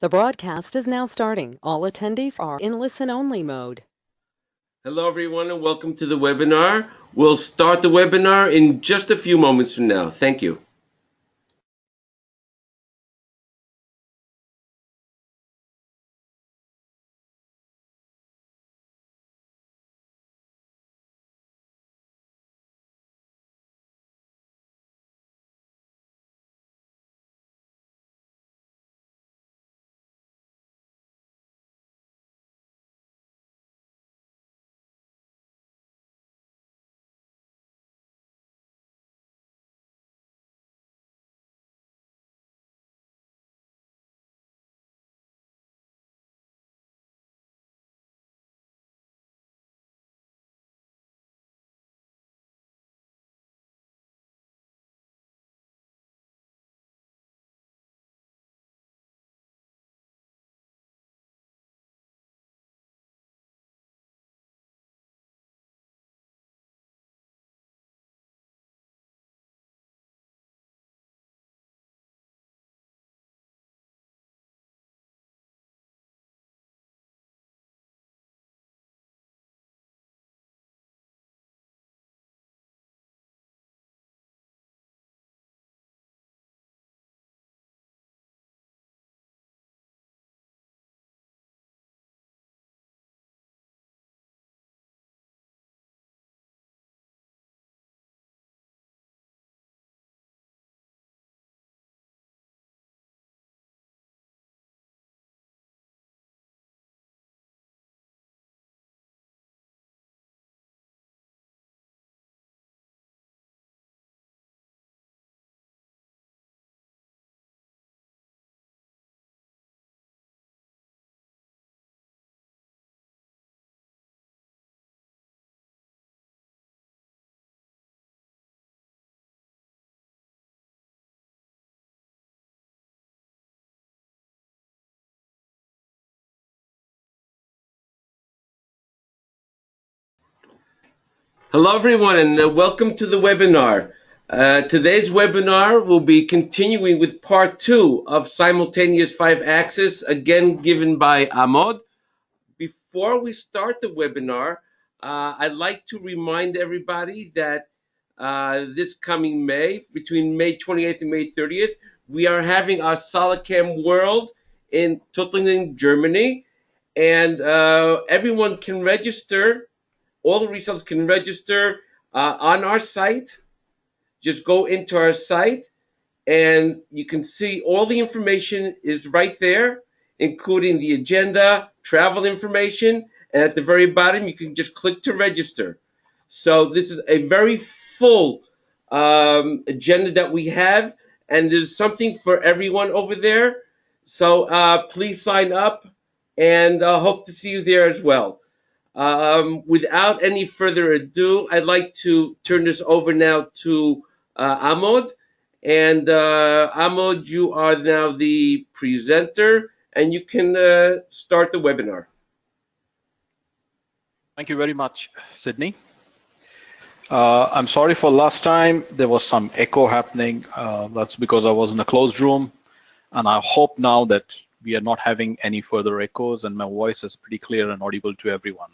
The broadcast is now starting. All attendees are in listen-only mode. Hello, everyone, and welcome to the webinar. We'll start the webinar in just a few moments from now. Thank you. Hello, everyone, and welcome to the webinar. Today's webinar will be continuing with part 2 of Simultaneous 5-axis, again given by Ahmad. Before we start the webinar, I'd like to remind everybody that this coming May, between May 28th and May 30th, we are having our SolidCAM World in Tuttlingen, Germany, and everyone can register. All the resellers can register on our site. Just go into our site, and you can see all the information is right there, including the agenda, travel information, and at the very bottom you can just click to register. So this is a very full agenda that we have, and there's something for everyone over there. So please sign up, and hope to see you there as well. Without any further ado, I'd like to turn this over now to Ahmad. And Ahmad, you are now the presenter, and you can start the webinar. Thank you very much, Sydney. I'm sorry for last time. There was some echo happening. That's because I was in a closed room. And I hope now that we are not having any further echoes and my voice is pretty clear and audible to everyone.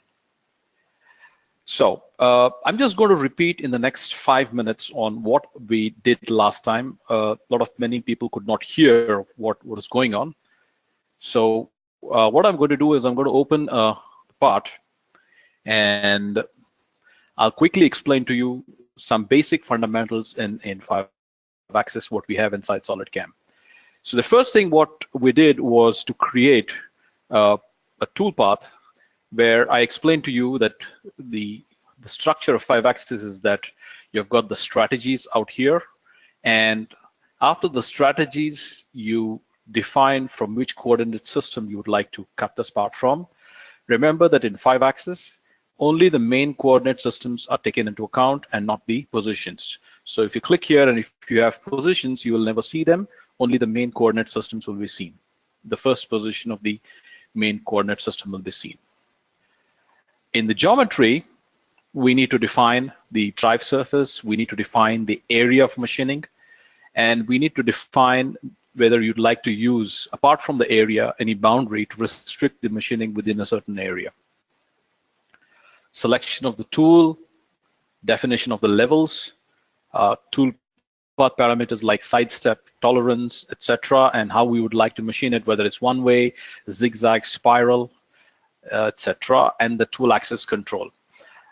So I'm just going to repeat in the next 5 minutes on what we did last time. Many people could not hear what was going on. So what I'm going to do is I'm going to open the part, and I'll quickly explain to you some basic fundamentals in 5-axis, what we have inside SolidCAM. So the first thing what we did was to create a toolpath where I explained to you that the structure of 5-axis is that you've got the strategies out here, and after the strategies, you define from which coordinate system you would like to cut this part from. Remember that in 5-axis, only the main coordinate systems are taken into account and not the positions. So if you click here and if you have positions, you will never see them. Only the main coordinate systems will be seen. The first position of the main coordinate system will be seen. In the geometry, we need to define the drive surface, we need to define the area of machining, and we need to define whether you'd like to use, apart from the area, any boundary to restrict the machining within a certain area. Selection of the tool, definition of the levels, tool path parameters like sidestep, tolerance, etc., and how we would like to machine it, whether it's one way, zigzag, spiral, etc., and the tool axis control.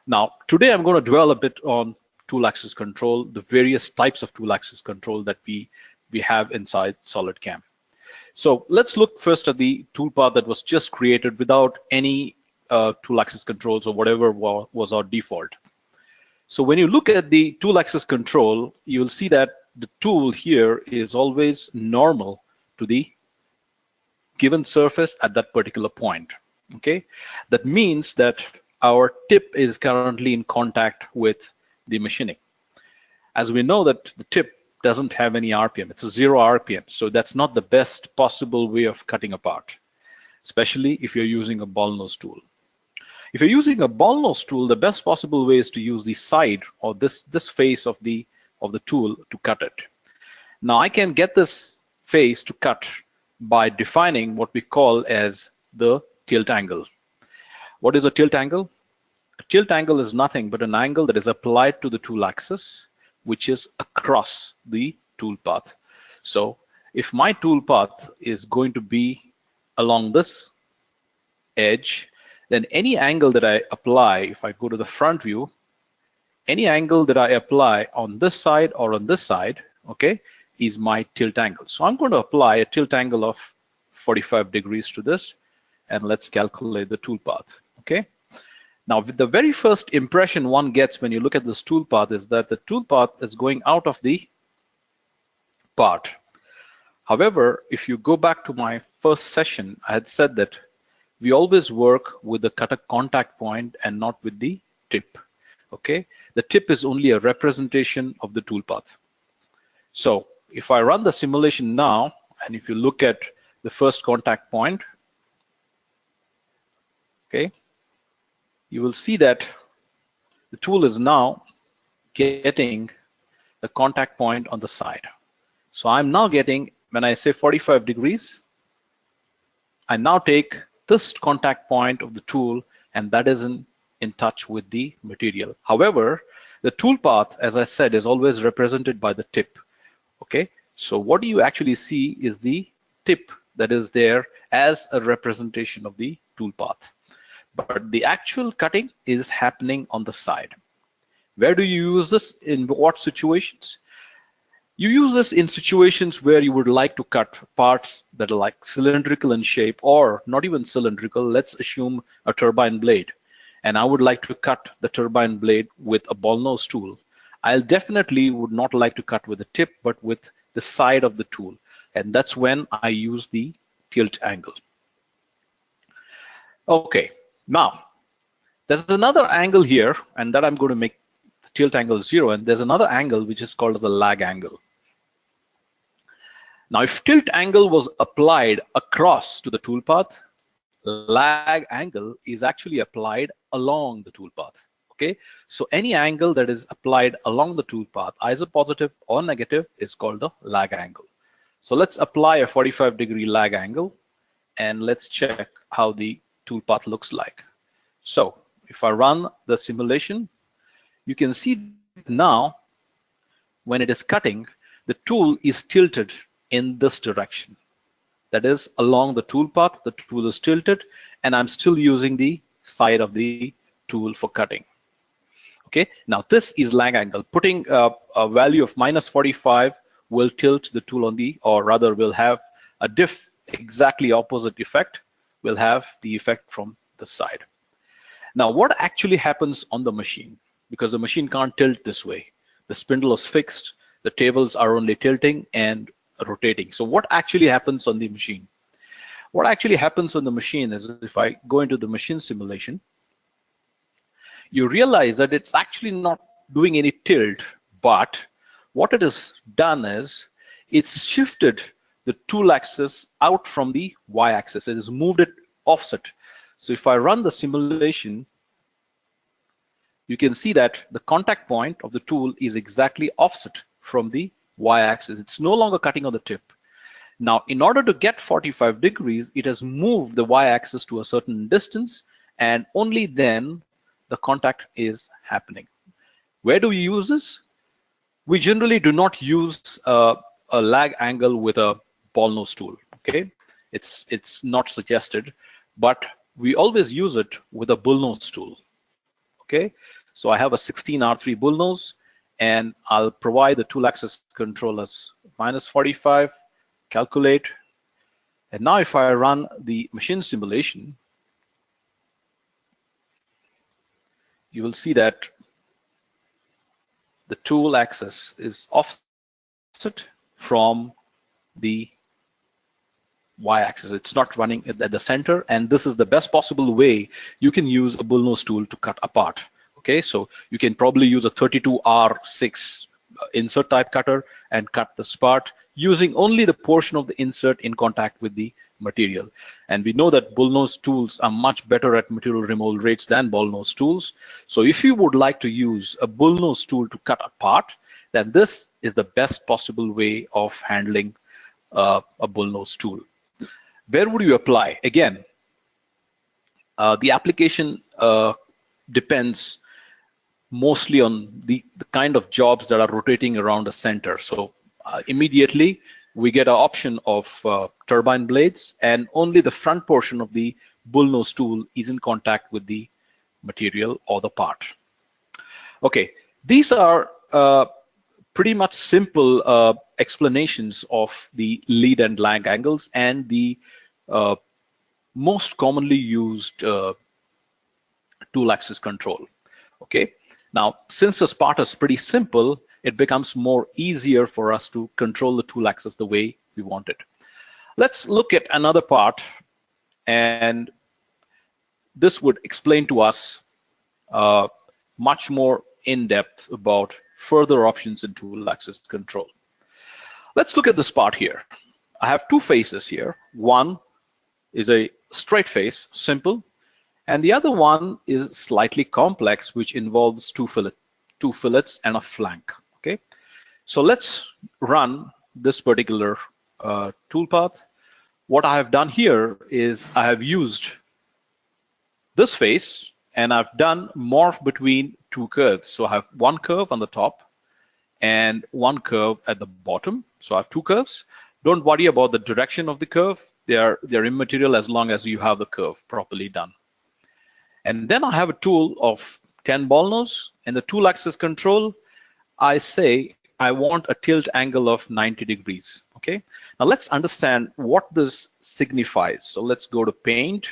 Now, today I'm going to dwell a bit on tool axis control, the various types of tool axis control that we have inside SolidCAM. So let's look first at the tool path that was just created without any tool axis controls or whatever was our default. So when you look at the tool axis control, you will see that the tool here is always normal to the given surface at that particular point. Okay, that means that our tip is currently in contact with the machining. As we know that the tip doesn't have any RPM, it's a 0 RPM, so that's not the best possible way of cutting a part, especially if you're using a Bullnose tool. If you're using a Bullnose tool, the best possible way is to use the side or this face of the tool to cut it. Now I can get this face to cut by defining what we call as the tilt angle. What is a tilt angle? A tilt angle is nothing but an angle that is applied to the tool axis, which is across the tool path. So if my tool path is going to be along this edge, then any angle that I apply, if I go to the front view, any angle that I apply on this side or on this side, okay, is my tilt angle. So I'm going to apply a tilt angle of 45 degrees to this, and let's calculate the tool path, okay? Now, with the very first impression one gets when you look at this tool path is that the tool path is going out of the part. However, if you go back to my first session, I had said that we always work with the cutter contact point and not with the tip, okay? The tip is only a representation of the tool path. So if I run the simulation now, and if you look at the first contact point, okay, you will see that the tool is now getting the contact point on the side. So I'm now getting, when I say 45 degrees, I now take this contact point of the tool, and that is in touch with the material. However, the tool path, as I said, is always represented by the tip. Okay, so what you actually see is the tip that is there as a representation of the tool path. But the actual cutting is happening on the side. Where do you use this? In what situations? You use this in situations where you would like to cut parts that are like cylindrical in shape, or not even cylindrical. Let's assume a turbine blade, and I would like to cut the turbine blade with a Bullnose tool. I'll definitely would not like to cut with the tip, but with the side of the tool, and that's when I use the tilt angle. Okay, now there's another angle here, and that I'm going to make the tilt angle 0, and there's another angle which is called the lag angle. Now, if tilt angle was applied across to the tool path, lag angle is actually applied along the tool path. Okay, so any angle that is applied along the tool path, either positive or negative, is called the lag angle. So let's apply a 45-degree lag angle, and let's check how the tool path looks like. So if I run the simulation, you can see now when it is cutting, the tool is tilted in this direction. That is, along the tool path, the tool is tilted, and I'm still using the side of the tool for cutting. Okay, now this is lag angle. Putting a value of -45 will tilt the tool on the, or rather will have a diff exactly opposite effect. Will have the effect from the side. Now, what actually happens on the machine? Because the machine can't tilt this way. The spindle is fixed, the tables are only tilting and rotating. So what actually happens on the machine? What actually happens on the machine is, if I go into the machine simulation, you realize that it's actually not doing any tilt, but what it has done is it's shifted the tool axis out from the y-axis. It has moved it offset. So if I run the simulation, you can see that the contact point of the tool is exactly offset from the y-axis. It's no longer cutting on the tip. Now, in order to get 45 degrees, it has moved the y-axis to a certain distance, and only then the contact is happening. Where do we use this? We generally do not use a lag angle with a Bullnose tool. Okay, it's not suggested, but we always use it with a Bullnose tool. Okay, so I have a 16R3 Bullnose, and I'll provide the tool axis control as -45, calculate, and now if I run the machine simulation, you will see that the tool axis is offset from the y-axis. It's not running at the center, and this is the best possible way you can use a Bullnose tool to cut apart. Okay, so you can probably use a 32R6 insert type cutter and cut this part using only the portion of the insert in contact with the material. And we know that Bullnose tools are much better at material removal rates than Bullnose tools. So if you would like to use a Bullnose tool to cut apart, then this is the best possible way of handling a Bullnose tool. Where would you apply? Again, the application depends mostly on the kind of jobs that are rotating around the center. So immediately we get an option of turbine blades, and only the front portion of the Bullnose tool is in contact with the material or the part. Okay, these are pretty much simple explanations of the lead and lag angles and the most commonly used tool axis control. Okay, now since this part is pretty simple, it becomes more easier for us to control the tool axis the way we want it. Let's look at another part, and this would explain to us much more in depth about further options in tool axis control. Let's look at this part here. I have two faces here. One is a straight face, simple, and the other one is slightly complex, which involves two fillets and a flank. Okay, so let's run this particular tool path. What I have done here is I have used this face, and I've done morph between two curves. So I have one curve on the top and one curve at the bottom. So I have two curves. Don't worry about the direction of the curve. They're immaterial as long as you have the curve properly done. And then I have a tool of 10 Bullnose, and the tool axis control, I say I want a tilt angle of 90 degrees. Okay, now let's understand what this signifies. So let's go to paint.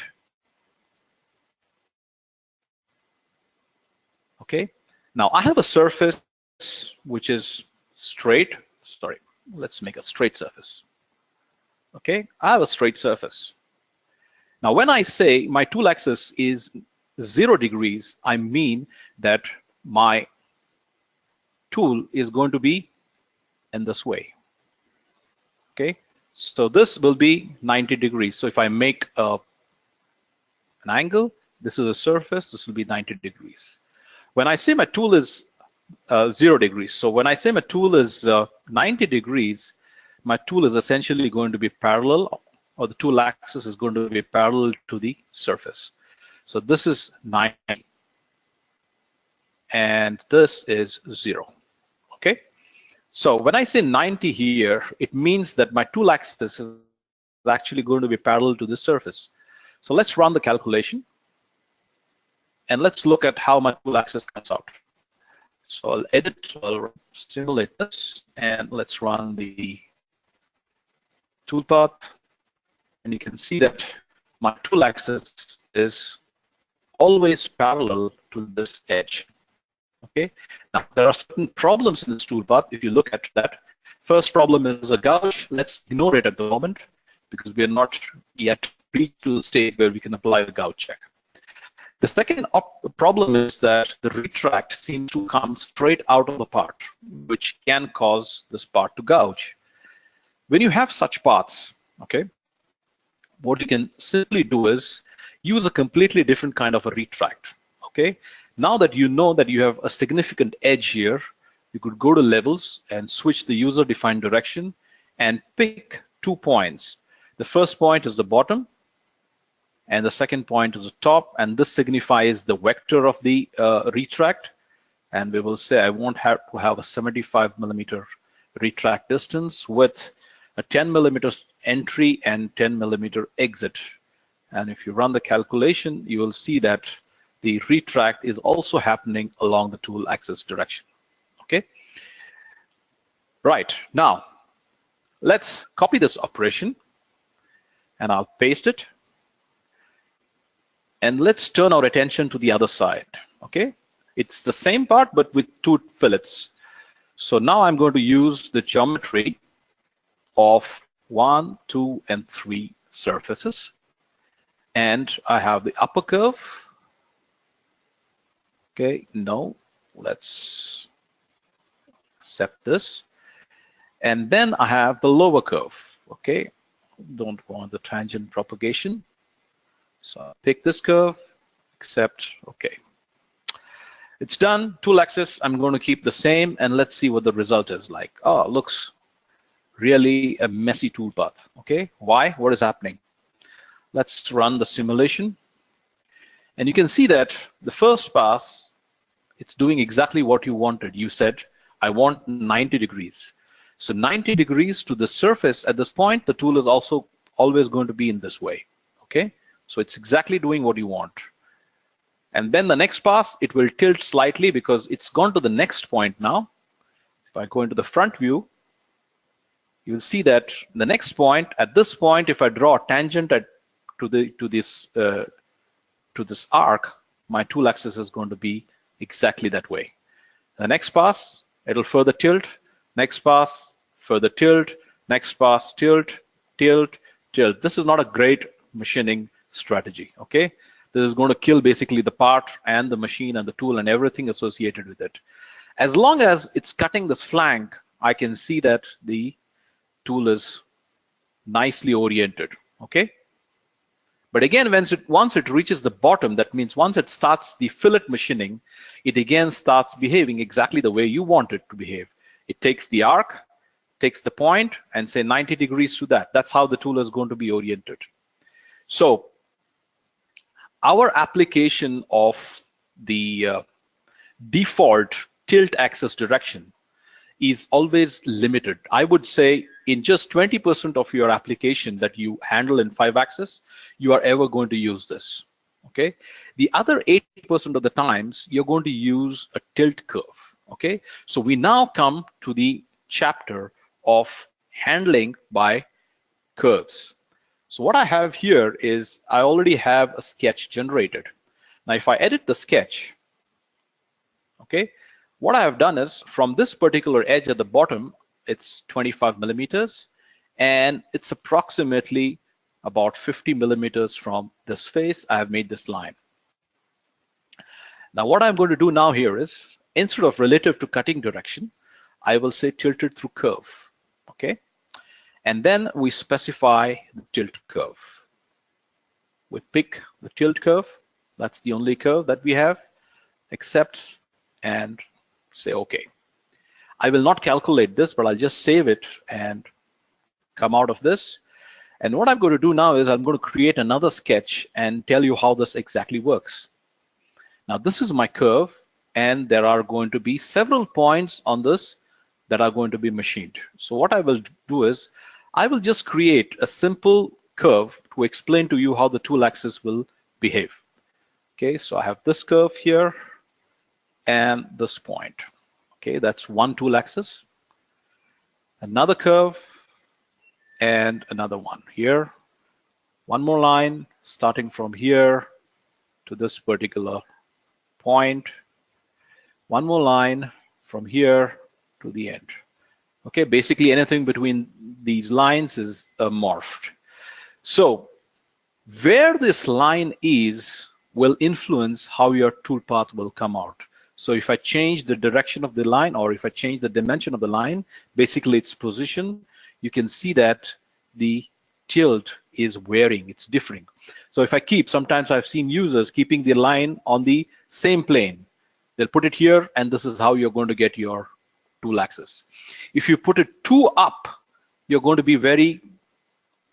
Okay, now I have a surface which is straight. Sorry, let's make a straight surface. Okay, I have a straight surface. Now when I say my tool axis is 0 degrees, I mean that my tool is going to be in this way. Okay, so this will be 90 degrees. So if I make an angle, this is a surface, this will be 90 degrees. When I say my tool is 0 degrees, so when I say my tool is 90 degrees, my tool is essentially going to be parallel, or the tool axis is going to be parallel to the surface. So this is 90 and this is 0. Okay, so when I say 90 here, it means that my tool axis is actually going to be parallel to the surface. So let's run the calculation and let's look at how my tool axis comes out. So I'll edit, I'll simulate this, and let's run the tool path, and you can see that my tool axis is always parallel to this edge. Okay, now there are certain problems in this tool path. If you look at that, first problem is a gouge. Let's ignore it at the moment because we are not yet reached to the state where we can apply the gouge check. The second problem is that the retract seems to come straight out of the part, which can cause this part to gouge. When you have such paths, okay, what you can simply do is use a completely different kind of a retract. Okay, now that you know that you have a significant edge here, you could go to levels and switch the user-defined direction and pick 2 points. The first point is the bottom, and the second point is the top, and this signifies the vector of the retract. And we will say I want to have a 75 millimeter retract distance with a 10 millimeters entry and 10 millimeter exit. And if you run the calculation, you will see that the retract is also happening along the tool axis direction. Okay. Right, now let's copy this operation, and I'll paste it. And let's turn our attention to the other side. Okay, it's the same part but with 2 fillets. So now I'm going to use the geometry of 1, 2, and 3 surfaces, and I have the upper curve. Okay, no, let's accept this. And then I have the lower curve. Okay, don't want the tangent propagation, so I'll pick this curve, accept. Okay, it's done. Tool axis I'm going to keep the same, and let's see what the result is like. Oh, it looks really a messy tool path. Okay, why? What is happening? Let's run the simulation, and you can see that the first pass, it's doing exactly what you wanted. You said I want 90 degrees. So 90 degrees to the surface at this point, the tool is also always going to be in this way. Okay, so it's exactly doing what you want. And then the next pass, it will tilt slightly because it's gone to the next point now. If I go into the front view, you'll see that the next point, at this point, if I draw a tangent to this arc, my tool axis is going to be exactly that way. The next pass, it'll further tilt. Next pass, further tilt. Next pass, tilt, tilt, tilt. This is not a great machining strategy. Okay, this is going to kill basically the part and the machine and the tool and everything associated with it. As long as it's cutting this flank, I can see that the tool is nicely oriented. Okay, but again, once it reaches the bottom, that means once it starts the fillet machining, it again starts behaving exactly the way you want it to behave. It takes the arc, takes the point, and say 90 degrees to that. That's how the tool is going to be oriented. So our application of the default tilt axis direction is always limited. I would say in just 20% of your application that you handle in 5-axis, you are ever going to use this. Okay, the other 80% of the times you're going to use a tilt curve. Okay, so we now come to the chapter of handling by curves. So what I have here is I already have a sketch generated. Now if I edit the sketch, okay, what I have done is from this particular edge at the bottom, it's 25 millimeters, and it's approximately about 50 millimeters from this face. I have made this line. Now what I'm going to do now here is, instead of relative to cutting direction, I will say tilted through curve. Okay, and then we specify the tilt curve. We pick the tilt curve. That's the only curve that we have. Accept and say OK. I will not calculate this, but I'll just save it and come out of this. And what I'm going to do now is I'm going to create another sketch and tell you how this exactly works. Now this is my curve, and there are going to be several points on this that are going to be machined. So what I will do is I will just create a simple curve to explain to you how the tool axis will behave. Okay, so I have this curve here and this point. Okay, that's one tool axis. Another curve and another one here. One more line starting from here to this particular point. One more line from here to the end. Okay, basically anything between these lines is morphed. So where this line is will influence how your tool path will come out. So if I change the direction of the line, or if I change the dimension of the line, basically its position, you can see that the tilt is varying, it's differing. So if I keep, sometimes I've seen users keeping the line on the same plane. They'll put it here, and this is how you're going to get your tool axis. If you put it too up, you're going to be very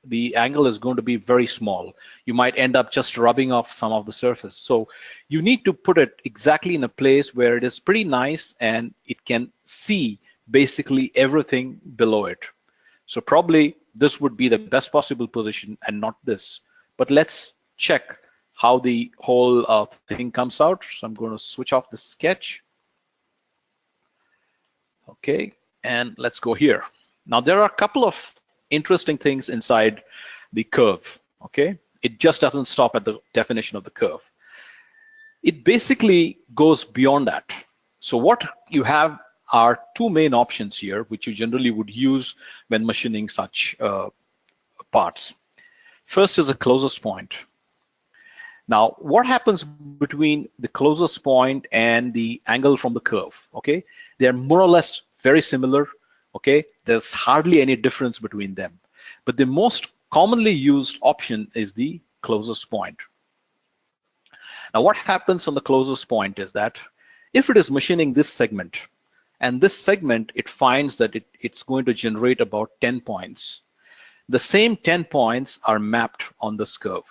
the angle is going to be very small. You might end up just rubbing off some of the surface. So you need to put it exactly in a place where it is pretty nice and it can see basically everything below it. So probably this would be the best possible position and not this. But let's check how the whole thing comes out. So I'm going to switch off the sketch. Okay, and let's go here. Now there are a couple of interesting things inside the curve. Okay, it just doesn't stop at the definition of the curve. It basically goes beyond that. So what you have are two main options here, which you generally would use when machining such parts. First is a closest point. Now, what happens between the closest point and the angle from the curve? Okay, they're more or less very similar. Okay, there's hardly any difference between them. But the most commonly used option is the closest point. Now, what happens on the closest point is that if it is machining this segment, and this segment, it finds that it's going to generate about 10 points. The same 10 points are mapped on this curve.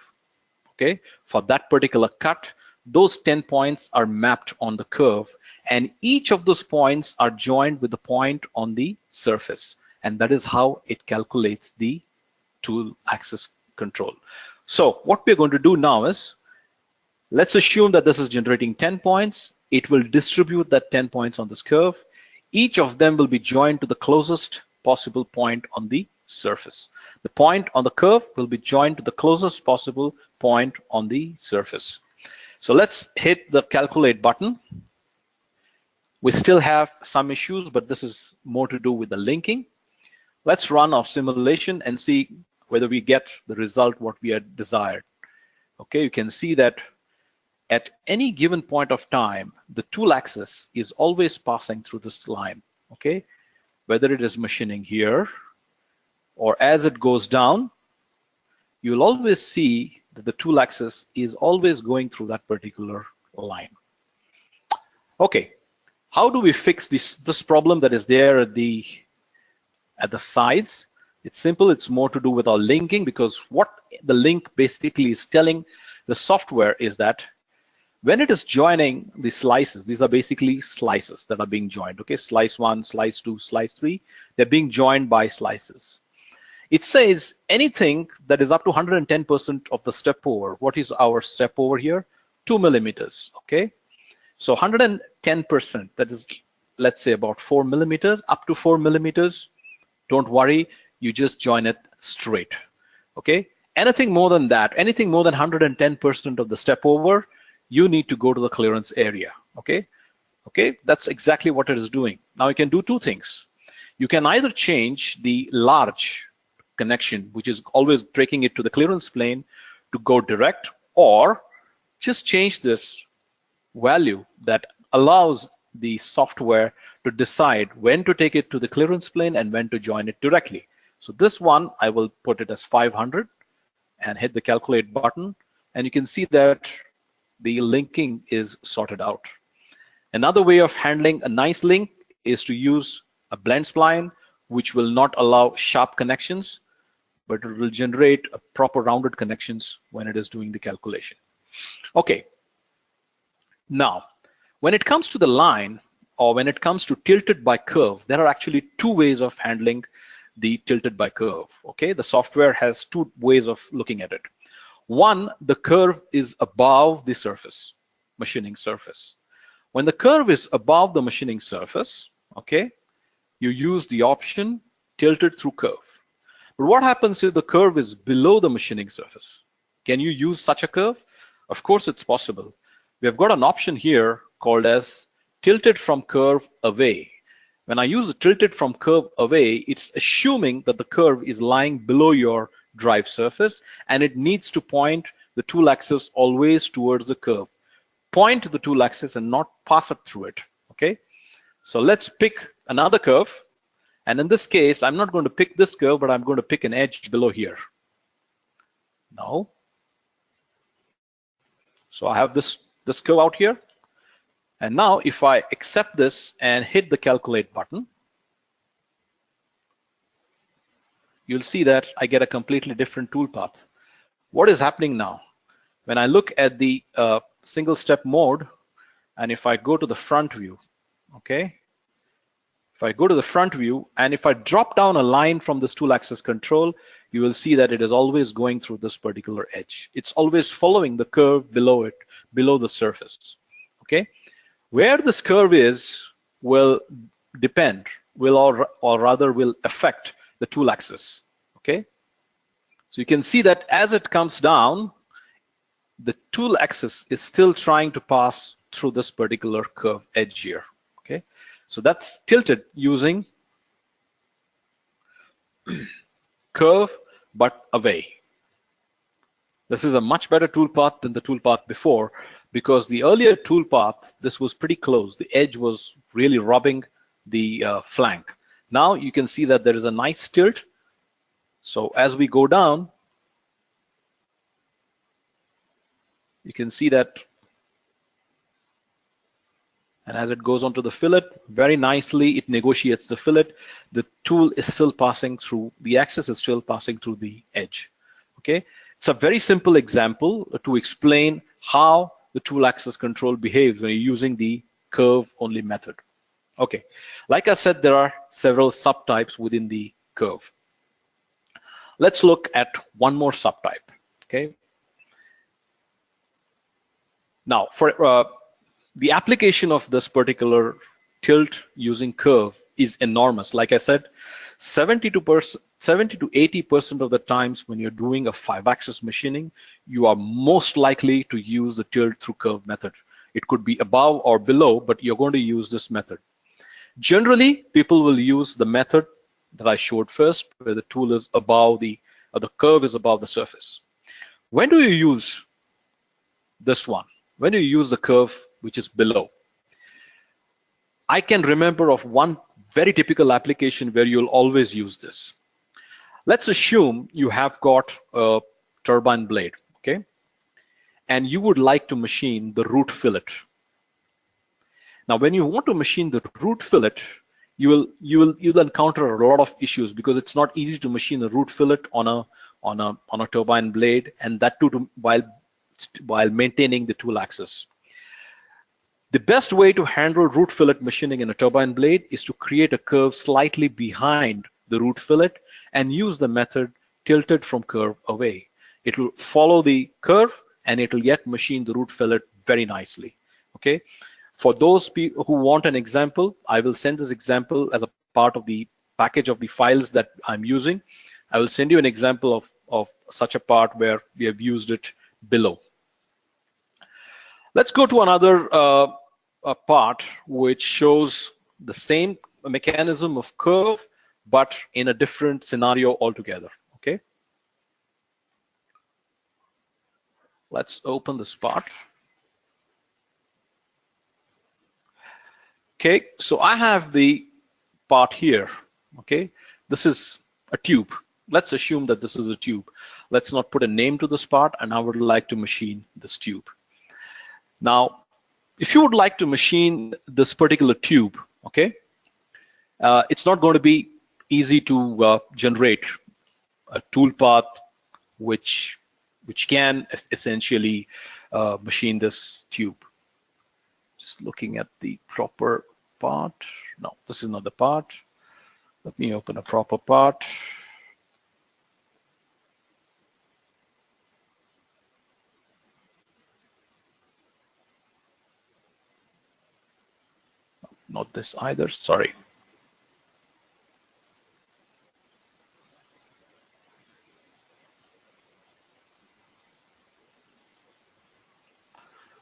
Okay, for that particular cut, those 10 points are mapped on the curve, and each of those points are joined with the point on the surface, and that is how it calculates the tool axis control. So what we're going to do now is, let's assume that this is generating 10 points. It will distribute that 10 points on this curve. Each of them will be joined to the closest possible point on the surface. The point on the curve will be joined to the closest possible point on the surface. So let's hit the calculate button. We still have some issues, but this is more to do with the linking. Let's run our simulation and see whether we get the result what we had desired. Okay, you can see that at any given point of time, the tool axis is always passing through this line. Okay, whether it is machining here or as it goes down, you'll always see that the tool axis is always going through that particular line. Okay, how do we fix this problem that is there at the sides? It's simple. It's more to do with our linking, because what the link basically is telling the software is that when it is joining the slices, these are basically slices that are being joined. Okay, slice 1, slice 2, slice 3, they're being joined by slices. It says anything that is up to 110% of the step over. What is our step over here? 2 millimeters. Okay, so 110%, that is, let's say about 4 millimeters, up to 4 millimeters. Don't worry, you just join it straight. Okay, anything more than that, anything more than 110% of the step over, you need to go to the clearance area. Okay, that's exactly what it is doing. Now you can do two things. You can either change the large connection, which is always breaking it to the clearance plane, to go direct, or just change this value that allows the software to decide when to take it to the clearance plane and when to join it directly. So this one, I will put it as 500 and hit the calculate button, and you can see that the linking is sorted out. Another way of handling a nice link is to use a blend spline, which will not allow sharp connections, but it will generate a proper rounded connections when it is doing the calculation. Okay, now when it comes to the line, or when it comes to tilted by curve, there are actually two ways of handling the tilted by curve. Okay, the software has two ways of looking at it. One, the curve is above the surface, machining surface. When the curve is above the machining surface, okay, you use the option tilted through curve. But what happens if the curve is below the machining surface? Can you use such a curve? Of course it's possible. We have got an option here called as tilted from curve away. When I use the tilted from curve away, it's assuming that the curve is lying below your drive surface, and it needs to point the tool axis always towards the curve. Point to the tool axis and not pass it through it. Okay, so let's pick another curve, and in this case I'm not going to pick this curve, but I'm going to pick an edge below here. Now, so I have this curve out here, and now if I accept this and hit the calculate button, you'll see that I get a completely different toolpath. What is happening now? When I look at the single step mode, and if I go to the front view, okay? If I go to the front view, and if I drop down a line from this tool axis control, you will see that it is always going through this particular edge. It's always following the curve below it, below the surface, okay? Where this curve is will depend, or rather will affect the tool axis, okay? So you can see that as it comes down, the tool axis is still trying to pass through this particular curve edge here, okay? So that's tilted using curve but away. This is a much better toolpath than the toolpath before, because the earlier toolpath, this was pretty close. The edge was really rubbing the flank. Now you can see that there is a nice tilt. So as we go down, you can see that, and as it goes onto the fillet, very nicely it negotiates the fillet. The tool is still passing through, the axis is still passing through the edge, okay? It's a very simple example to explain how the tool axis control behaves when you're using the curve only method. Okay, like I said, there are several subtypes within the curve. Let's look at one more subtype, okay? Now, for the application of this particular tilt using curve is enormous. Like I said, 70 to 80% of the times when you're doing a 5-axis machining, you are most likely to use the tilt through curve method. It could be above or below, but you're going to use this method. Generally, people will use the method that I showed first, where the tool is above the curve is above the surface. When do you use this one? When do you use the curve which is below? I can remember of one very typical application where you'll always use this. Let's assume you have got a turbine blade, okay? And you would like to machine the root fillet. Now, when you want to machine the root fillet, you'll encounter a lot of issues, because it's not easy to machine a root fillet on a turbine blade, and that too while maintaining the tool axis. The best way to handle root fillet machining in a turbine blade is to create a curve slightly behind the root fillet and use the method tilted from curve away. It will follow the curve and it will yet machine the root fillet very nicely. Okay. For those people who want an example, I will send this example as a part of the package of the files that I'm using. I will send you an example of such a part where we have used it below. Let's go to another part which shows the same mechanism of curve, but in a different scenario altogether. Okay. Let's open this part. Okay, so I have the part here. Okay, this is a tube. Let's assume that this is a tube. Let's not put a name to this part, and I would like to machine this tube. Now, if you would like to machine this particular tube, okay, it's not going to be easy to generate a toolpath which can essentially machine this tube. Just looking at the proper part. No, this is not the part. Let me open a proper part. Not this either, sorry.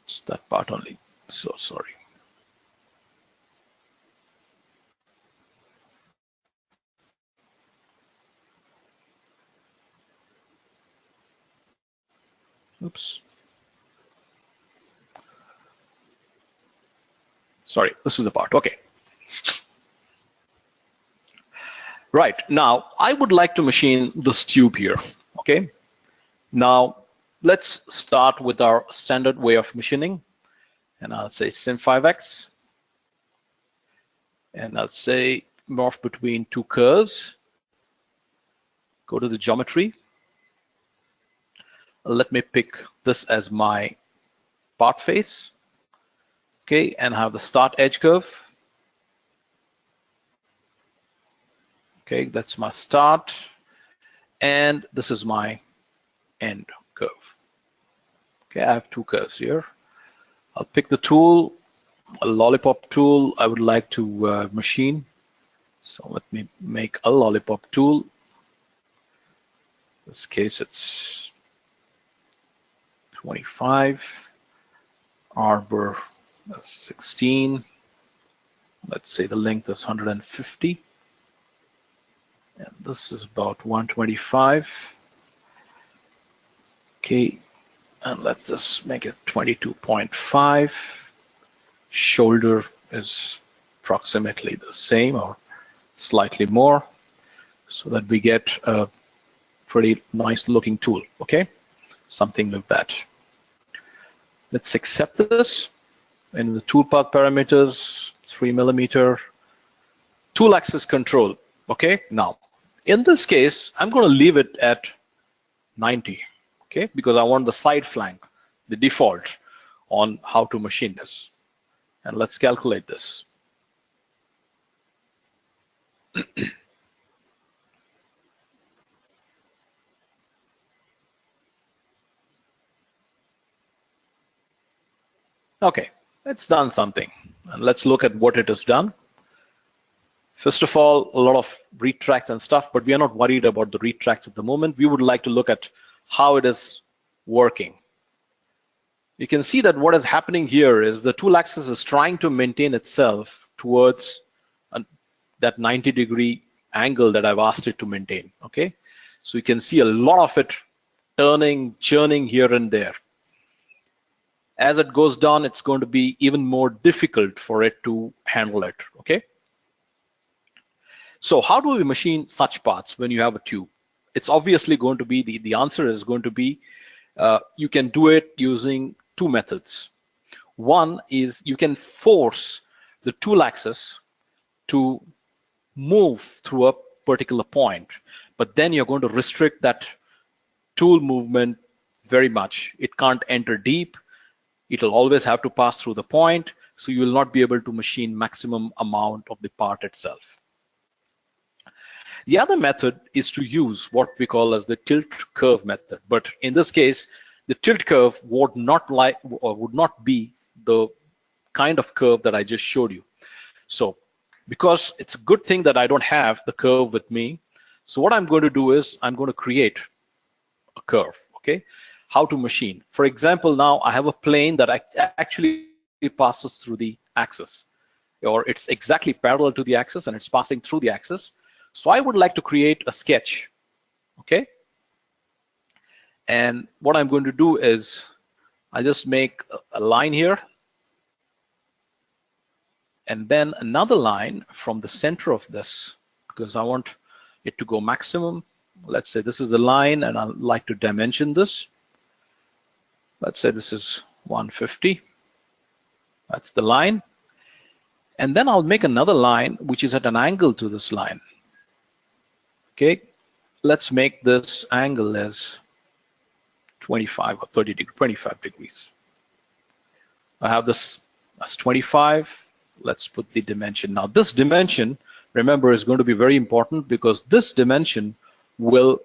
It's that part only, so sorry. Oops. Sorry, this is the part, okay. Right, now I would like to machine this tube here, okay? Now, let's start with our standard way of machining, and I'll say Sim5X, and I'll say morph between two curves, go to the geometry. Let me pick this as my part face, okay, and have the start edge curve. Okay, that's my start, and this is my end curve. Okay, I have two curves here. I'll pick the tool, a lollipop tool I would like to machine. So let me make a lollipop tool. In this case, it's 25, arbor 16. Let's say the length is 150. And this is about 125. Okay, and let's just make it 22.5. Shoulder is approximately the same or slightly more, so that we get a pretty nice looking tool. Okay, something like that. Let's accept this. In the toolpath parameters, 3 mm, tool axis control. Okay, now in this case, I'm going to leave it at 90. Okay, because I want the side flank, the default on how to machine this. And let's calculate this. Okay, it's done something. And let's look at what it has done. First of all, a lot of retracts and stuff, but we are not worried about the retracts at the moment. We would like to look at how it is working. You can see that what is happening here is the tool axis is trying to maintain itself towards that 90-degree angle that I've asked it to maintain. Okay, so you can see a lot of it turning, churning here and there. As it goes down, it's going to be even more difficult for it to handle it. Okay, so how do we machine such parts when you have a tube? It's obviously going to be, the answer is going to be, you can do it using two methods. One is you can force the tool axis to move through a particular point, but then you're going to restrict that tool movement very much. It can't enter deep. It'll always have to pass through the point, so you will not be able to machine maximum amount of the part itself. The other method is to use what we call as the tilt curve method, but in this case, the tilt curve would not be the kind of curve that I just showed you. So, because it's a good thing that I don't have the curve with me, so what I'm going to do is I'm going to create a curve. Okay, how to machine. For example, now I have a plane that actually passes through the axis, or it's exactly parallel to the axis and it's passing through the axis. So I would like to create a sketch. Okay, and what I'm going to do is I just make a line here, and then another line from the center of this, because I want it to go maximum. Let's say this is the line, and I'd like to dimension this. Let's say this is 150. That's the line. And then I'll make another line which is at an angle to this line. Okay, let's make this angle as 25 or 30 degrees, 25 degrees. I have this as 25. Let's put the dimension. Now this dimension, remember, is going to be very important, because this dimension will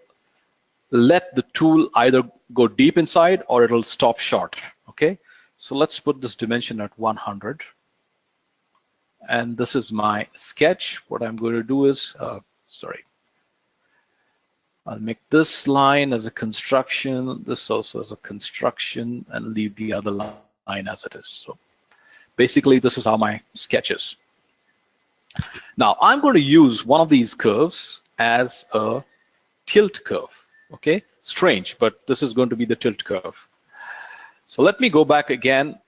let the tool either go deep inside or it'll stop short. Okay, so let's put this dimension at 100. And this is my sketch. What I'm going to do is, I'll make this line as a construction, this also as a construction, and leave the other line as it is. So basically, this is how my sketch is. Now, I'm going to use one of these curves as a tilt curve. Okay, strange, but this is going to be the tilt curve. So let me go back again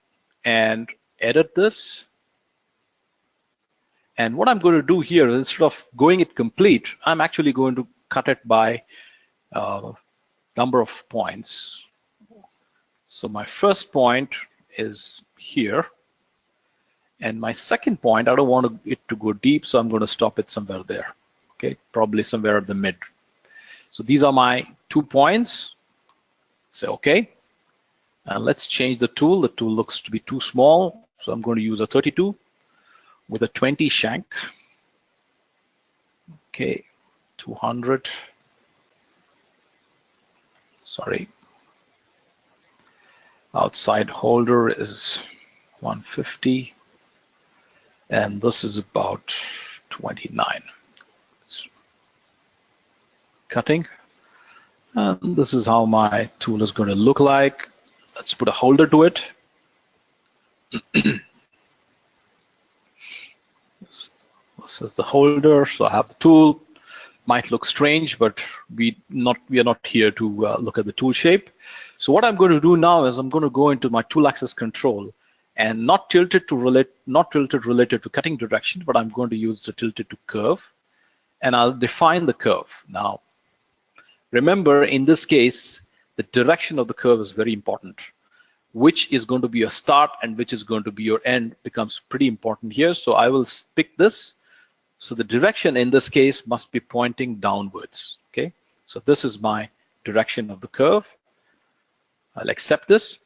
and edit this. And what I'm going to do here, instead of going it complete, I'm actually going to cut it by number of points. So my first point is here, and my second point, I don't want it to go deep, so I'm going to stop it somewhere there. Okay, probably somewhere at the mid. So these are my 2 points. Say OK. And let's change the tool. The tool looks to be too small, so I'm going to use a 32 with a 20 shank. Okay, 200. Sorry. Outside holder is 150, and this is about 29. Cutting, and this is how my tool is going to look like. Let's put a holder to it. This is the holder, so I have the tool. Might look strange, but we are not here to look at the tool shape. So what I'm going to do now is I'm going to go into my tool axis control and not tilted related to cutting direction, but I'm going to use the tilted to curve, and I'll define the curve. Now, remember, in this case, the direction of the curve is very important. Which is going to be your start and which is going to be your end becomes pretty important here. So I will pick this. So the direction in this case must be pointing downwards. Okay, so this is my direction of the curve. I'll accept this.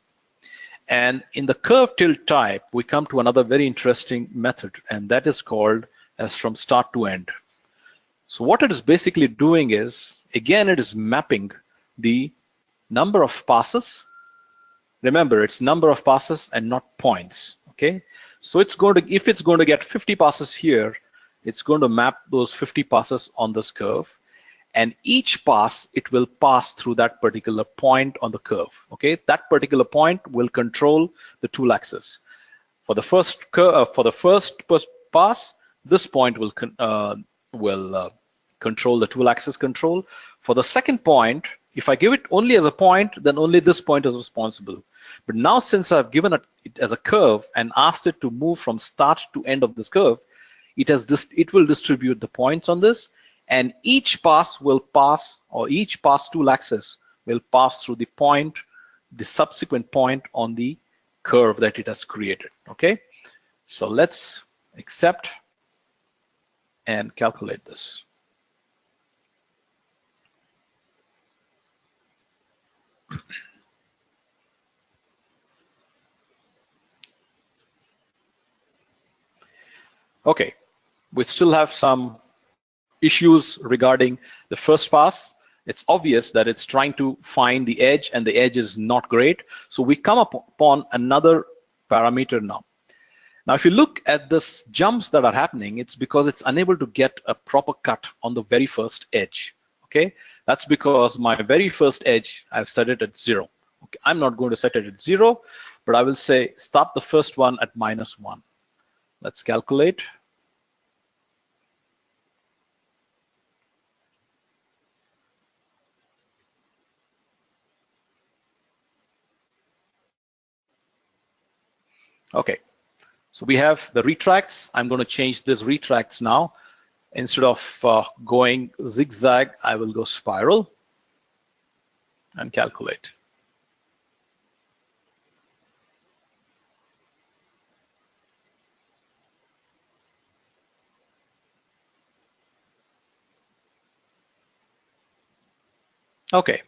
And in the curve tilt type, we come to another very interesting method, and that is called as from start to end. So what it is basically doing is, again, it is mapping the number of passes. Remember, it's number of passes and not points. Okay, so it's going to, if it's going to get 50 passes here, it's going to map those 50 passes on this curve, and each pass it will pass through that particular point on the curve. Okay, that particular point will control the tool axis. For the first pass, this point will control the tool axis control. For the second point, if I give it only as a point, then only this point is responsible. But now, since I've given it as a curve and asked it to move from start to end of this curve, it will distribute the points on this, and each pass will pass, or each pass tool axis will pass through the point, the subsequent point on the curve that it has created. Okay, so let's accept and calculate this. Okay, we still have some issues regarding the first pass. It's obvious that it's trying to find the edge, and the edge is not great. So we come upon another parameter now. Now, if you look at this jumps that are happening, it's because it's unable to get a proper cut on the very first edge. Okay, that's because my very first edge, I've set it at 0. Okay, I'm not going to set it at 0, but I will say start the first one at -1. Let's calculate. Okay, so we have the retracts. I'm going to change this retracts now. Instead of going zigzag, I will go spiral and calculate. Okay,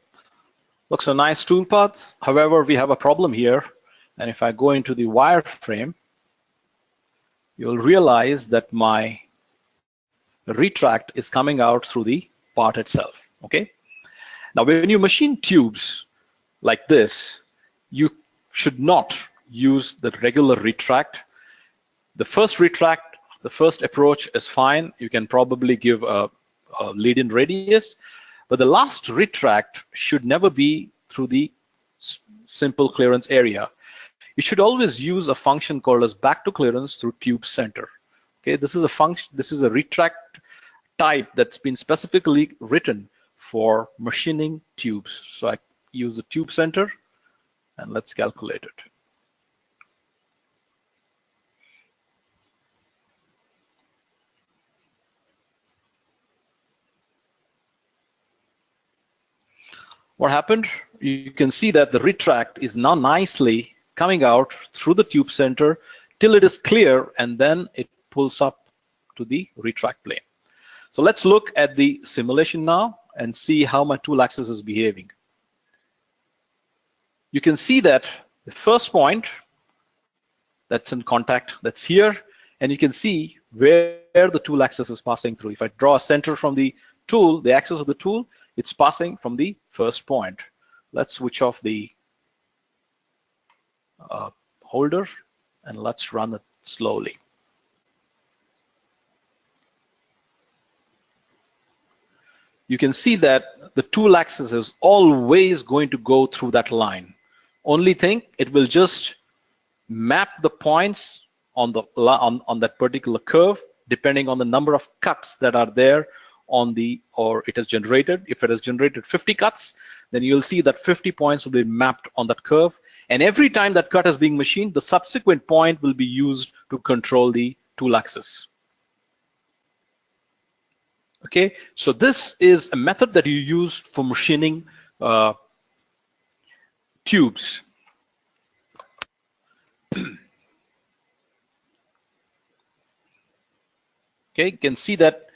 looks a nice tool paths. However, we have a problem here. And if I go into the wireframe, you'll realize that my retract is coming out through the part itself. Okay. Now, when you machine tubes like this, you should not use the regular retract. The first retract, the first approach is fine. You can probably give a lead-in radius, but the last retract should never be through the simple clearance area. You should always use a function called as back to clearance through tube center. Okay, this is a function. This is a retract type that's been specifically written for machining tubes. So I use the tube center, and let's calculate it. What happened? You can see that the retract is now nicely coming out through the tube center till it is clear, and then it pulls up to the retract plane. So let's look at the simulation now. and see how my tool axis is behaving. You can see that the first point that's in contact, that's here, and you can see where the tool axis is passing through. If I draw a center from the tool, the axis of the tool, it's passing from the first point. Let's switch off the holder and let's run it slowly. You can see that the tool axis is always going to go through that line. Only thing, it will just map the points on the on that particular curve depending on the number of cuts that are there on the, or it has generated. If it has generated 50 cuts, then you'll see that 50 points will be mapped on that curve. And every time that cut is being machined, the subsequent point will be used to control the tool axis. Okay, so this is a method that you use for machining tubes. Okay, you can see that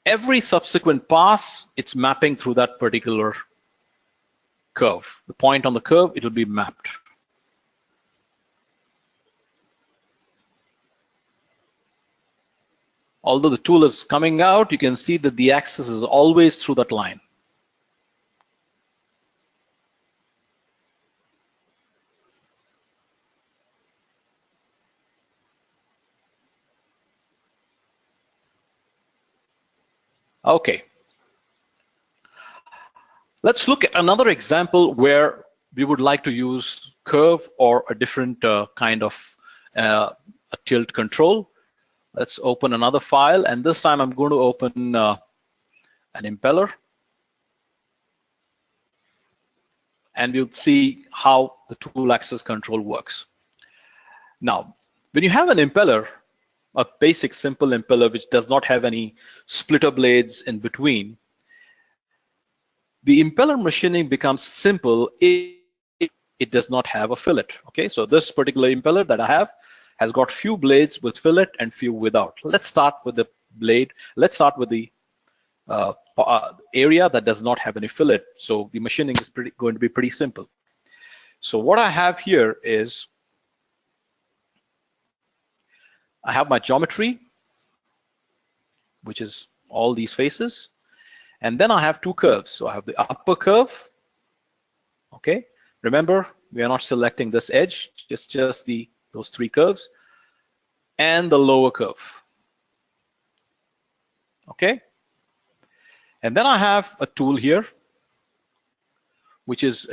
every subsequent pass, it's mapping through that particular curve. The point on the curve, it will be mapped. Although the tool is coming out, you can see that the axis is always through that line. Okay. Let's look at another example where we would like to use curve or a different kind of a tilt control. Let's open another file, and this time I'm going to open an impeller, and we'll see how the tool axis control works. Now, when you have an impeller, a basic simple impeller which does not have any splitter blades in between, the impeller machining becomes simple if it does not have a fillet. Okay, so this particular impeller that I have has got few blades with fillet and few without. Let's start with the blade. Let's start with the area that does not have any fillet. So the machining is going to be pretty simple. So what I have here is I have my geometry, which is all these faces, and then I have two curves. So I have the upper curve. Okay, remember we are not selecting this edge, just those three curves, and the lower curve. Okay, and then I have a tool here, which is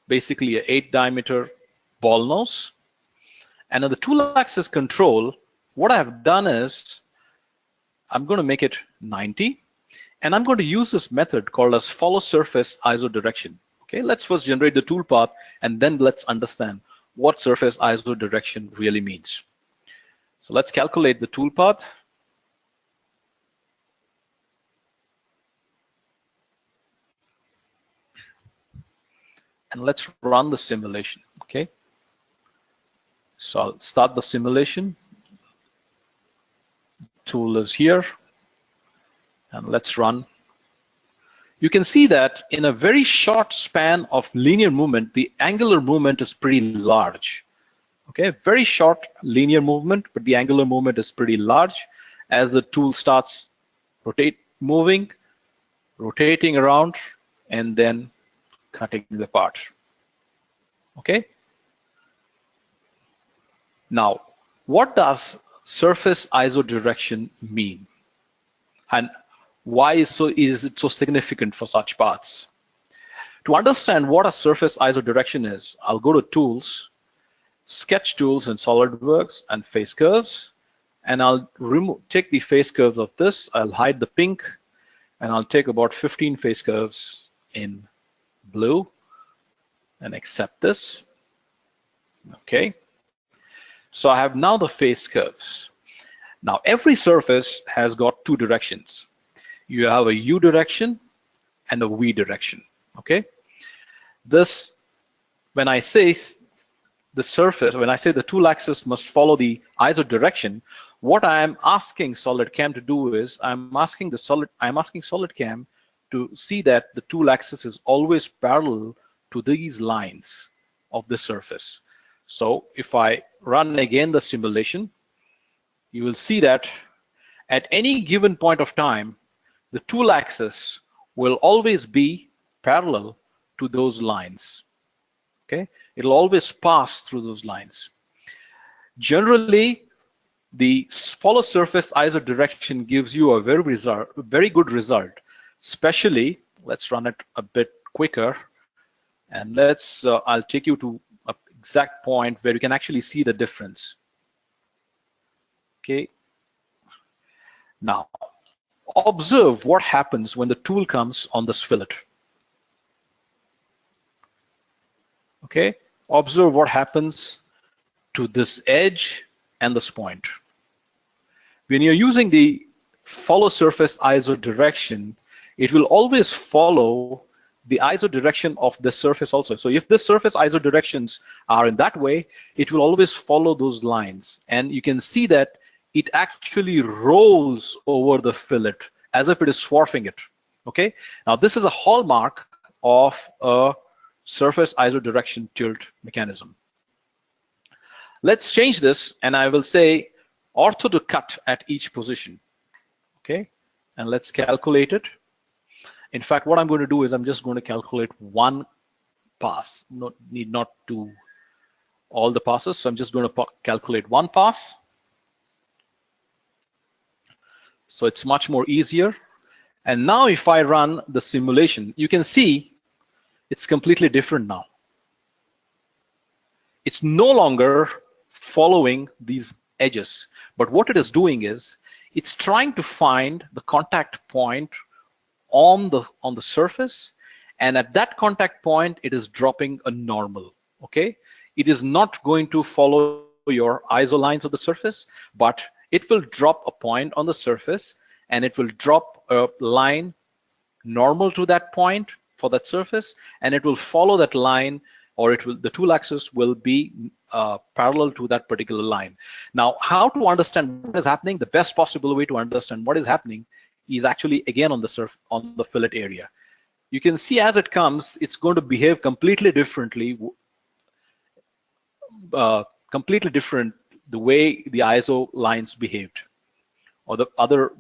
basically an 8 diameter ball nose. And in the tool axis control, what I have done is I'm going to make it 90, and I'm going to use this method called as follow surface iso direction. Okay, let's first generate the tool path, and then let's understand what surface iso direction really means. So let's calculate the tool path. And let's run the simulation. Okay, so I'll start the simulation. Tool is here, and let's run. You can see that in a very short span of linear movement, the angular movement is pretty large. Okay, very short linear movement, but the angular movement is pretty large as the tool starts rotating around, and then cutting the part. Okay. Now, what does surface iso direction mean, and why is it so significant for such parts? To understand what a surface iso direction is, I'll go to Tools, Sketch Tools in SolidWorks, and Face Curves, and I'll take the face curves of this. I'll hide the pink, and I'll take about 15 face curves in blue and accept this. Okay, so I have now the face curves. Now every surface has got two directions. You have a U direction and a V direction. Okay, this, when I say the surface, when I say the tool axis must follow the iso direction, what I am asking SolidCAM to do is I'm asking SolidCAM to see that the tool axis is always parallel to these lines of the surface. So if I run again the simulation, you will see that at any given point of time, the tool axis will always be parallel to those lines. Okay, it'll always pass through those lines. Generally, the follow surface ISO direction gives you a very good result. Especially, let's run it a bit quicker, and I'll take you to an exact point where you can actually see the difference. Okay. Now, observe what happens when the tool comes on this fillet. Okay, observe what happens to this edge and this point. When you're using the follow surface ISO direction, it will always follow the ISO direction of the surface also. So if the surface ISO directions are in that way, it will always follow those lines. And you can see that it actually rolls over the fillet as if it is swarfing it. Okay, now this is a hallmark of a surface ISO direction tilt mechanism. Let's change this, and I will say ortho to cut at each position. Okay, and let's calculate it. In fact, what I'm going to do is I'm just going to calculate one pass. Need not do all the passes, so I'm just going to calculate one pass. So it's much more easier. And now if I run the simulation, you can see it's completely different now. It's no longer following these edges, but what it is doing is it's trying to find the contact point on the surface, and at that contact point it is dropping a normal. Okay, it is not going to follow your ISO lines of the surface, but it will drop a point on the surface and it will drop a line normal to that point for that surface, and it will follow that line, or the tool axis will be parallel to that particular line. Now, how to understand what is happening? The best possible way to understand what is happening is actually again on the fillet area. You can see as it comes, it's going to behave completely differently, completely different the way the ISO lines behaved, or the other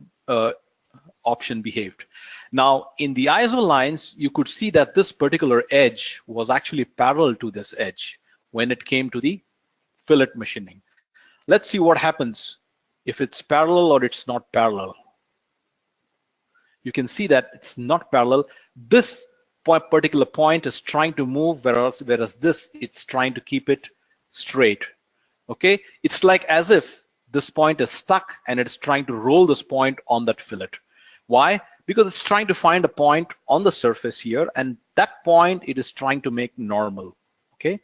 option behaved. Now, in the ISO lines, you could see that this particular edge was actually parallel to this edge when it came to the fillet machining. Let's see what happens if it's parallel or it's not parallel. You can see that it's not parallel. This particular point is trying to move, whereas this, it's trying to keep it straight. Okay, it's like as if this point is stuck and it's trying to roll this point on that fillet. Why? Because it's trying to find a point on the surface here, and that point it is trying to make normal. Okay,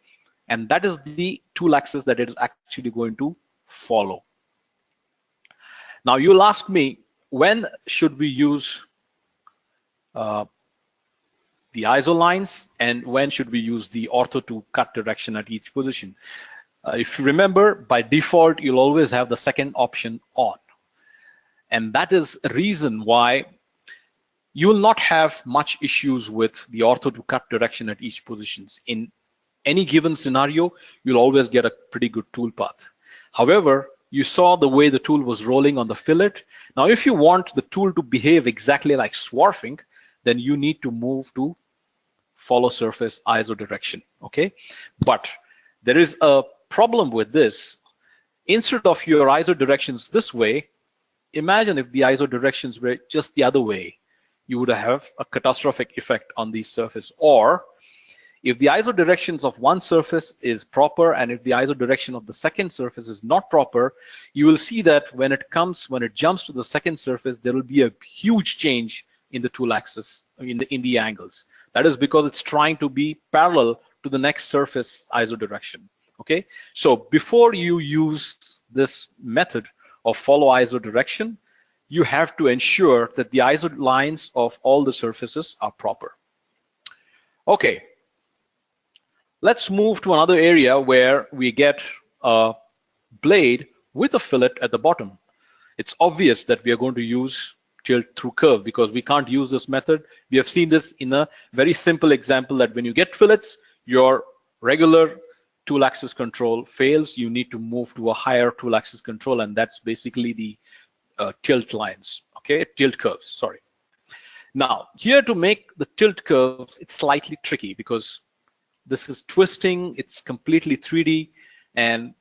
and that is the tool axis that it is actually going to follow. Now you'll ask me, when should we use the ISO lines, and when should we use the ortho to cut direction at each position? If you remember, by default, you'll always have the second option on. And that is a reason why you will not have much issues with the ortho to cut direction at each positions. In any given scenario, you'll always get a pretty good tool path. However, you saw the way the tool was rolling on the fillet. Now, if you want the tool to behave exactly like swarfing, then you need to move to follow surface ISO direction. Okay, but there is a problem with this. Instead of your ISO directions this way, imagine if the ISO directions were just the other way. You would have a catastrophic effect on the surface. Or if the ISO directions of one surface is proper, and if the ISO direction of the second surface is not proper, you will see that when it jumps to the second surface, there will be a huge change in the tool axis, in the angles. That is because it's trying to be parallel to the next surface ISO direction. Okay, so before you use this method of follow ISO direction, you have to ensure that the ISO lines of all the surfaces are proper. Okay, let's move to another area where we get a blade with a fillet at the bottom. It's obvious that we are going to use tilt through curve, because we can't use this method. We have seen this in a very simple example that when you get fillets, your regular tool axis control fails. You need to move to a higher tool axis control, and that's basically the tilt lines, okay, tilt curves, sorry. Now, here to make the tilt curves, it's slightly tricky because this is twisting, it's completely 3D, and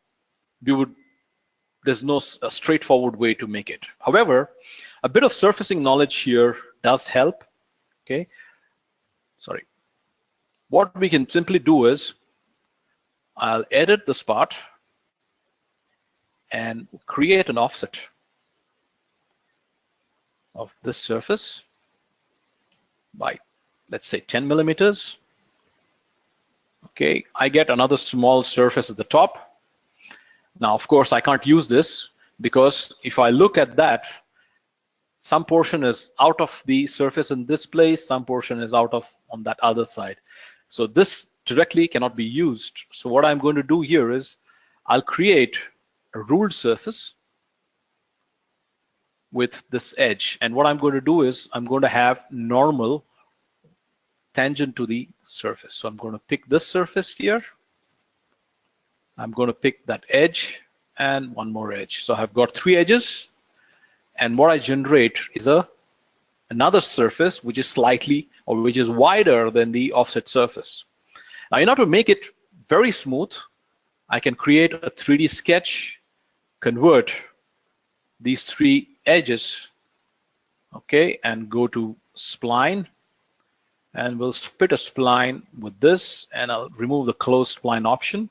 there's no straightforward way to make it. However, a bit of surfacing knowledge here does help, okay? Sorry. What we can simply do is, I'll edit this part and create an offset of this surface by, let's say, 10 millimeters. Okay, I get another small surface at the top. Now, of course, I can't use this because if I look at that, some portion is out of the surface in this place, some portion is out of on that other side. So this directly cannot be used. So what I'm going to do here is I'll create a ruled surface with this edge. And what I'm going to do is I'm going to have normal tangent to the surface. So I'm going to pick this surface here. I'm going to pick that edge and one more edge. So I've got 3 edges. And what I generate is another surface which is slightly, or which is wider than the offset surface. Now, in order to make it very smooth, I can create a 3D sketch, convert these 3 edges, okay, and go to spline, and we'll split a spline with this, and I'll remove the closed spline option,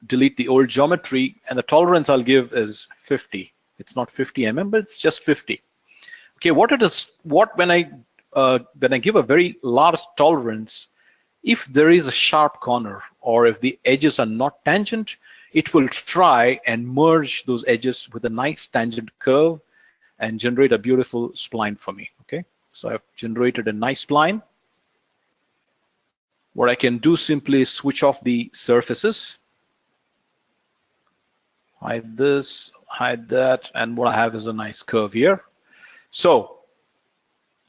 delete the old geometry, and the tolerance I'll give is 50. It's not 50 mm, but it's just 50. Okay, when I give a very large tolerance, if there is a sharp corner or if the edges are not tangent, it will try and merge those edges with a nice tangent curve and generate a beautiful spline for me. Okay, so I've generated a nice spline. What I can do simply is switch off the surfaces, hide this, hide that, and what I have is a nice curve here. So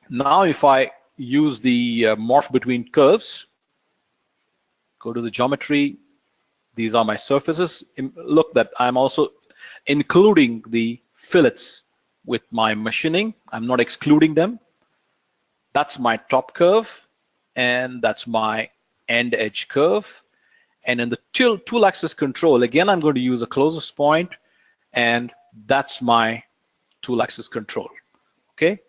now if I use the morph between curves, go to the geometry, these are my surfaces. Look that I'm also including the fillets with my machining. I'm not excluding them. That's my top curve, and that's my end edge curve. And in the tool axis control, again, I'm going to use a closest point, and that's my tool axis control. Okay.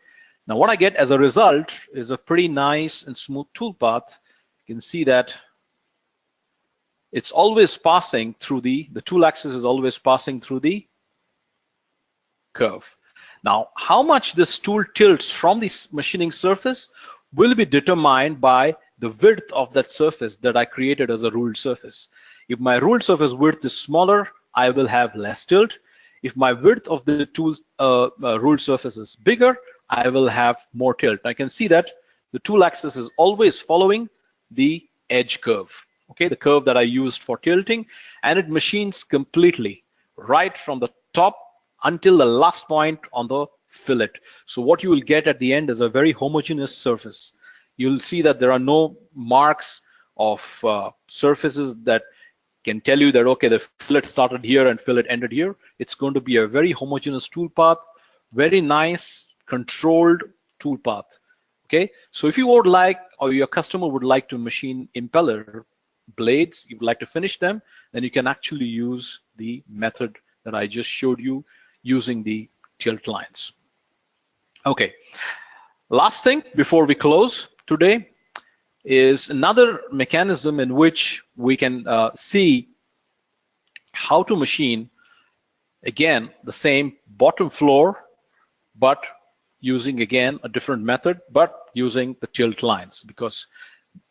Now what I get as a result is a pretty nice and smooth tool path. You can see that it's always passing through the tool axis is always passing through the curve. Now, how much this tool tilts from the machining surface will be determined by the width of that surface that I created as a ruled surface. If my ruled surface width is smaller, I will have less tilt. If my width of the tool ruled surface is bigger, I will have more tilt. I can see that the tool axis is always following the edge curve, okay, the curve that I used for tilting, and it machines completely right from the top until the last point on the fillet. So what you will get at the end is a very homogeneous surface. You'll see that there are no marks of surfaces that can tell you that, okay, the fillet started here and fillet ended here. It's going to be a very homogeneous tool path, very nice controlled tool path. Okay, so if you would like, or your customer would like to machine impeller blades, you would like to finish them, then you can actually use the method that I just showed you using the tilt lines. Okay, last thing before we close today is another mechanism in which we can see how to machine, again, the same bottom floor, but using, again, a different method, but using the tilt lines, because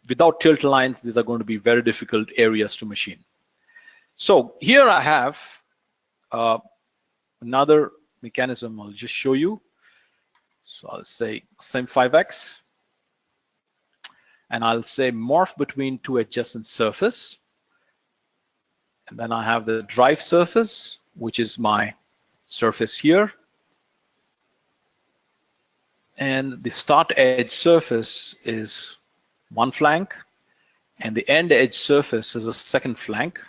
without tilt lines, these are going to be very difficult areas to machine. So here I have another mechanism I'll just show you. So I'll say Sim5X, and I'll say morph between 2 adjacent surface. And then I have the drive surface, which is my surface here. and the start edge surface is one flank, and the end edge surface is a second flank.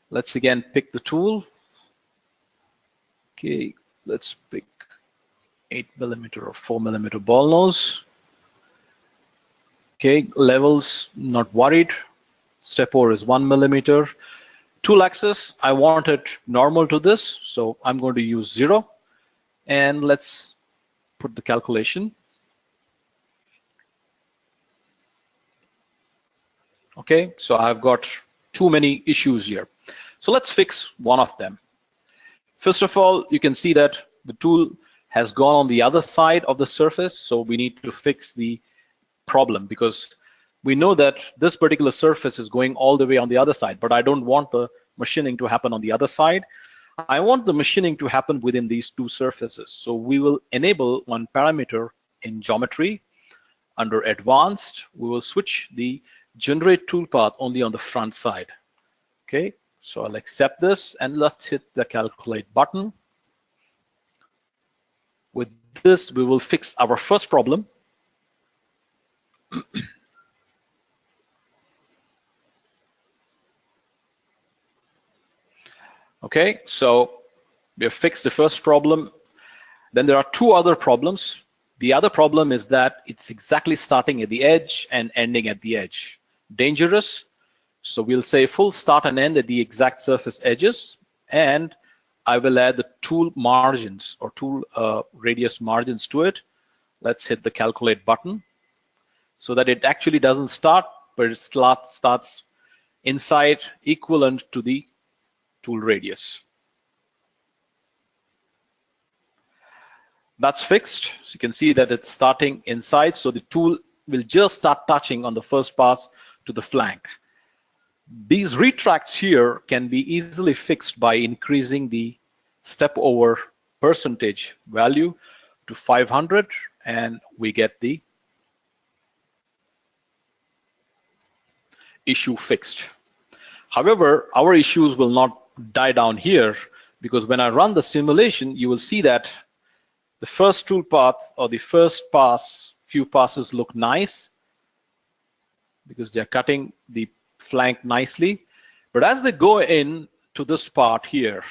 Let's again pick the tool. Okay, let's pick 8mm or 4mm Bullnose. Okay, levels, not worried. Step over is 1mm. Tool axis, I want it normal to this, so I'm going to use 0. And let's put the calculation. Okay, so I've got too many issues here. So let's fix one of them. First of all, you can see that the tool has gone on the other side of the surface, so we need to fix the problem, because we know that this particular surface is going all the way on the other side, but I don't want the machining to happen on the other side. I want the machining to happen within these two surfaces. So we will enable one parameter in geometry. Under advanced, we will switch the generate toolpath only on the front side. Okay, so I'll accept this and let's hit the calculate button. With this, we will fix our first problem. Okay, so we have fixed the first problem. Then there are two other problems. The other problem is that it's exactly starting at the edge and ending at the edge. Dangerous. So we'll say full start and end at the exact surface edges, and I will add the tool margins or tool radius margins to it. Let's hit the calculate button so that it actually doesn't start, but it starts inside equivalent to the tool radius. That's fixed. So you can see that it's starting inside, so the tool will just start touching on the first pass to the flank. These retracts here can be easily fixed by increasing the step over percentage value to 500, and we get the issue fixed. However, our issues will not die down here, because when I run the simulation, you will see that the first tool path or the first few passes look nice because they're cutting the flank nicely. But as they go in to this part here,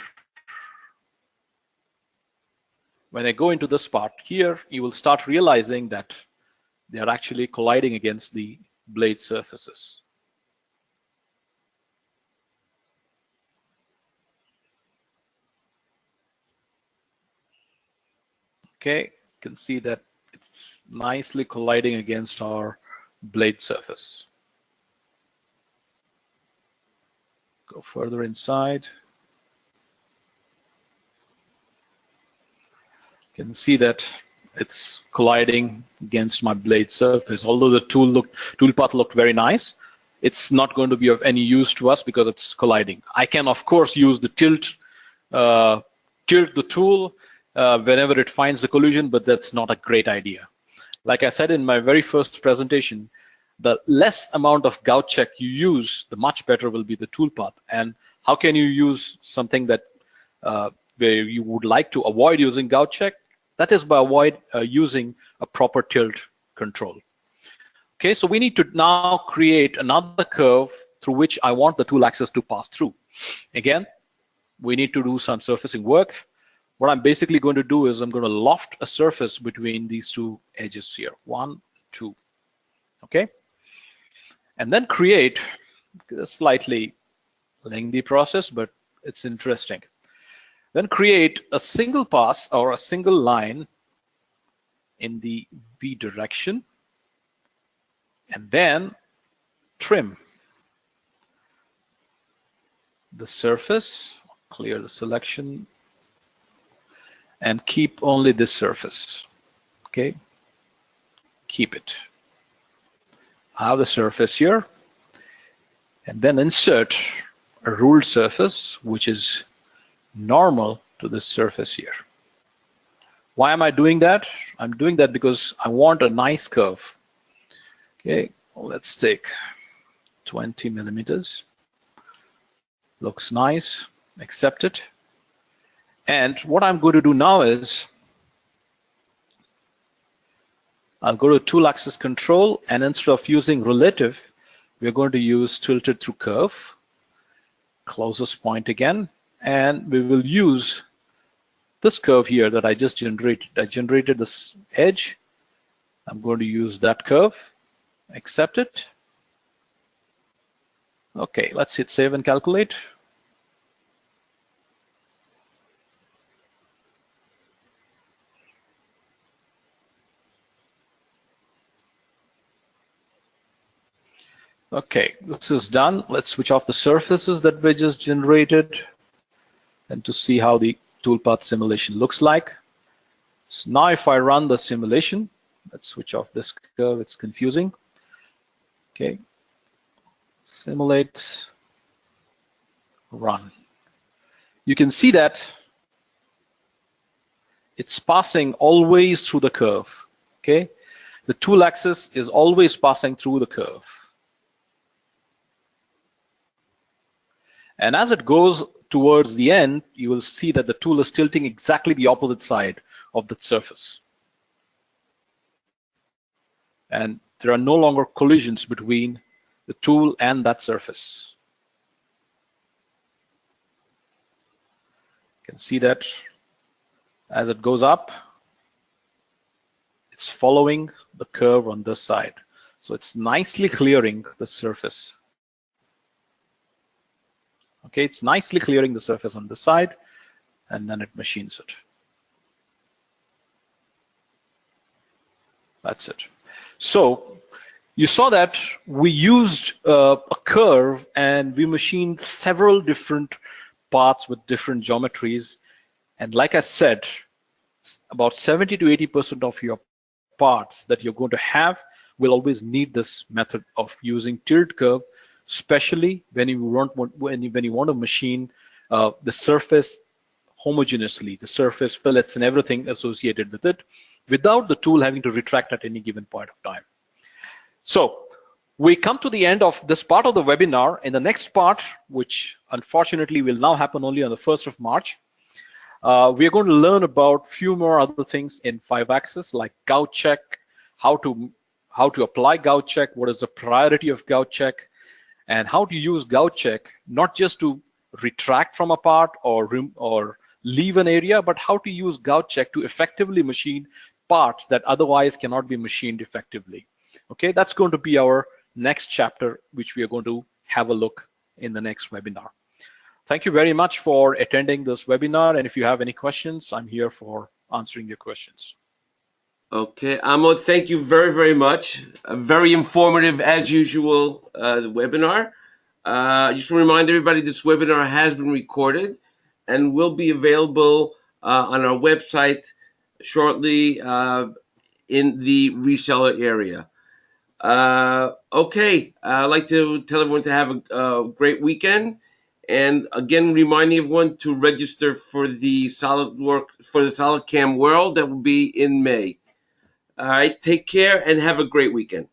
when they go into this part here, you will start realizing that they are actually colliding against the blade surfaces. Okay, you can see that it's nicely colliding against our blade surface. Go further inside. You can see that it's colliding against my blade surface. Although the tool path looked very nice, it's not going to be of any use to us because it's colliding. I can of course use the tilt the tool whenever it finds the collision, but that's not a great idea. Like I said in my very first presentation, the less amount of gout check you use, the much better will be the toolpath. And how can you use something that where you would like to avoid using gout check? That is by using a proper tilt control. Okay, so we need to now create another curve through which I want the tool axis to pass through. Again, we need to do some surfacing work. What I'm basically going to do is I'm going to loft a surface between these two edges here. 1, 2. Okay? And then create a slightly lengthy process, but it's interesting. Then create a single pass or a single line in the V direction, and then trim the surface, clear the selection, and keep only this surface. Okay, keep it. I have the surface here, and then insert a ruled surface which is normal to this surface here. Why am I doing that? I'm doing that because I want a nice curve. Okay, let's take 20 millimeters. Looks nice, accept it. And what I'm going to do now is I'll go to tool axis control, and instead of using relative, we're going to use tilted through curve, closest point again, and we will use this curve here that I just generated. I generated this edge. I'm going to use that curve, accept it. Okay, let's hit save and calculate. Okay, this is done. Let's switch off the surfaces that we just generated and to see how the toolpath simulation looks like. So now if I run the simulation, let's switch off this curve, it's confusing. Okay, simulate, run. You can see that it's passing always through the curve. Okay, the tool axis is always passing through the curve. And as it goes towards the end, you will see that the tool is tilting exactly the opposite side of the surface. And there are no longer collisions between the tool and that surface. You can see that as it goes up, it's following the curve on this side. So it's nicely clearing the surface. Okay, it's nicely clearing the surface on this side, and then it machines it. That's it. So you saw that we used a curve and we machined several different parts with different geometries. And like I said, about 70 to 80% of your parts that you're going to have will always need this method of using tilt curve, especially when you want to machine the surface homogeneously, the surface fillets and everything associated with it, without the tool having to retract at any given point of time. So we come to the end of this part of the webinar. In the next part, which unfortunately will now happen only on the 1st of March, we are going to learn about few more other things in 5-axis, like gout check, how to apply gout check, what is the priority of gout check, and how to use gout check not just to retract from a part or leave an area, but how to use gout check to effectively machine parts that otherwise cannot be machined effectively. Okay, that's going to be our next chapter, which we are going to have a look in the next webinar. Thank you very much for attending this webinar, and if you have any questions, I'm here for answering your questions. Okay, Amo, thank you very, very much. Very informative, as usual, the webinar. Just to remind everybody, this webinar has been recorded and will be available on our website shortly in the reseller area. Okay, I'd like to tell everyone to have a great weekend. And again, reminding everyone to register for the SolidCAM World that will be in May. All right, take care and have a great weekend.